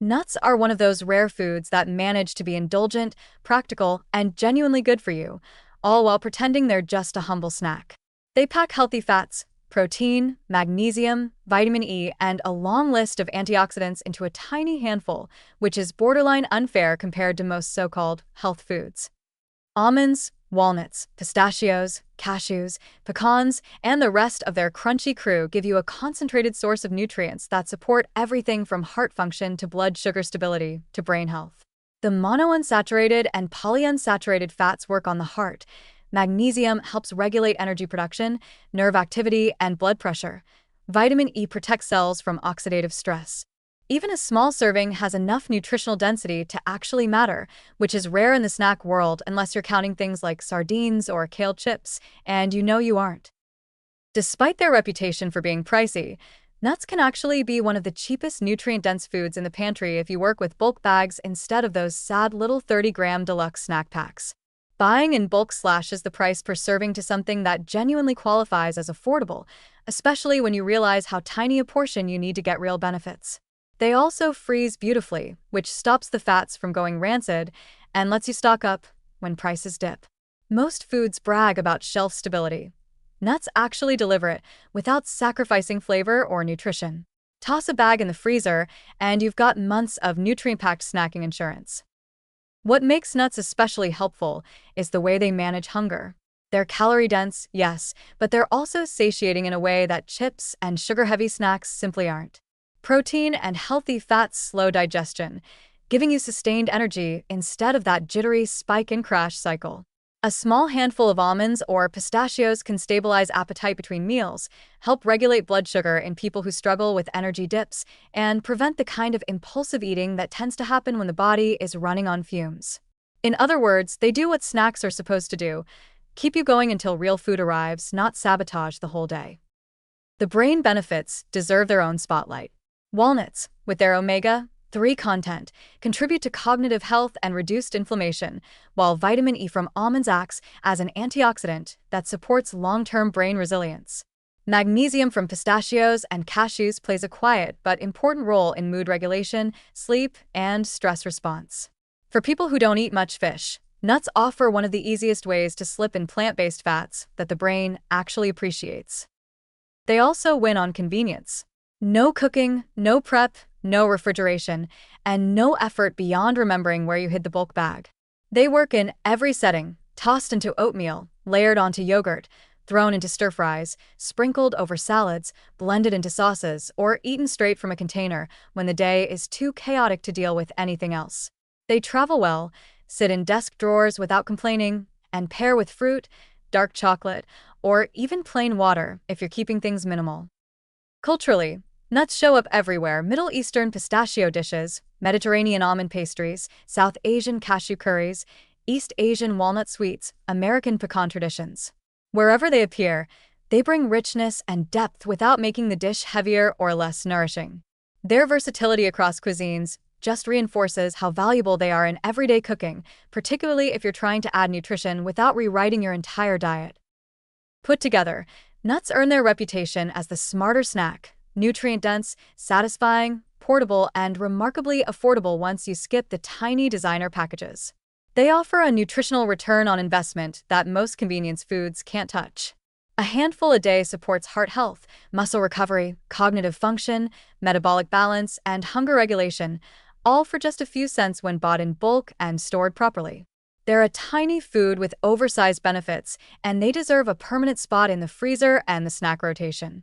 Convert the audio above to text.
Nuts are one of those rare foods that manage to be indulgent, practical, and genuinely good for you, all while pretending they're just a humble snack. They pack healthy fats, protein, magnesium, vitamin E, and a long list of antioxidants into a tiny handful, which is borderline unfair compared to most so-called health foods. Almonds, walnuts, pistachios, cashews, pecans, and the rest of their crunchy crew give you a concentrated source of nutrients that support everything from heart function to blood sugar stability to brain health. The monounsaturated and polyunsaturated fats work on the heart. Magnesium helps regulate energy production, nerve activity, and blood pressure. Vitamin E protects cells from oxidative stress. Even a small serving has enough nutritional density to actually matter, which is rare in the snack world unless you're counting things like sardines or kale chips, and you know you aren't. Despite their reputation for being pricey, nuts can actually be one of the cheapest nutrient-dense foods in the pantry if you work with bulk bags instead of those sad little 30-gram deluxe snack packs. Buying in bulk slashes the price per serving to something that genuinely qualifies as affordable, especially when you realize how tiny a portion you need to get real benefits. They also freeze beautifully, which stops the fats from going rancid and lets you stock up when prices dip. Most foods brag about shelf stability. Nuts actually deliver it without sacrificing flavor or nutrition. Toss a bag in the freezer, and you've got months of nutrient-packed snacking insurance. What makes nuts especially helpful is the way they manage hunger. They're calorie-dense, yes, but they're also satiating in a way that chips and sugar-heavy snacks simply aren't. Protein and healthy fats slow digestion, giving you sustained energy instead of that jittery spike and crash cycle. A small handful of almonds or pistachios can stabilize appetite between meals, help regulate blood sugar in people who struggle with energy dips, and prevent the kind of impulsive eating that tends to happen when the body is running on fumes. In other words, they do what snacks are supposed to do: keep you going until real food arrives, not sabotage the whole day. The brain benefits deserve their own spotlight. Walnuts, with their omega-3 content, contribute to cognitive health and reduced inflammation, while vitamin E from almonds acts as an antioxidant that supports long-term brain resilience. Magnesium from pistachios and cashews plays a quiet but important role in mood regulation, sleep, and stress response. For people who don't eat much fish, nuts offer one of the easiest ways to slip in plant-based fats that the brain actually appreciates. They also win on convenience. No cooking, no prep, no refrigeration, and no effort beyond remembering where you hid the bulk bag. They work in every setting: tossed into oatmeal, layered onto yogurt, thrown into stir-fries, sprinkled over salads, blended into sauces, or eaten straight from a container when the day is too chaotic to deal with anything else. They travel well, sit in desk drawers without complaining, and pair with fruit, dark chocolate, or even plain water if you're keeping things minimal. Culturally, nuts show up everywhere: Middle Eastern pistachio dishes, Mediterranean almond pastries, South Asian cashew curries, East Asian walnut sweets, American pecan traditions. Wherever they appear, they bring richness and depth without making the dish heavier or less nourishing. Their versatility across cuisines just reinforces how valuable they are in everyday cooking, particularly if you're trying to add nutrition without rewriting your entire diet. Put together, nuts earn their reputation as the smarter snack: nutrient-dense, satisfying, portable, and remarkably affordable once you skip the tiny designer packages. They offer a nutritional return on investment that most convenience foods can't touch. A handful a day supports heart health, muscle recovery, cognitive function, metabolic balance, and hunger regulation, all for just a few cents when bought in bulk and stored properly. They're a tiny food with oversized benefits, and they deserve a permanent spot in the freezer and the snack rotation.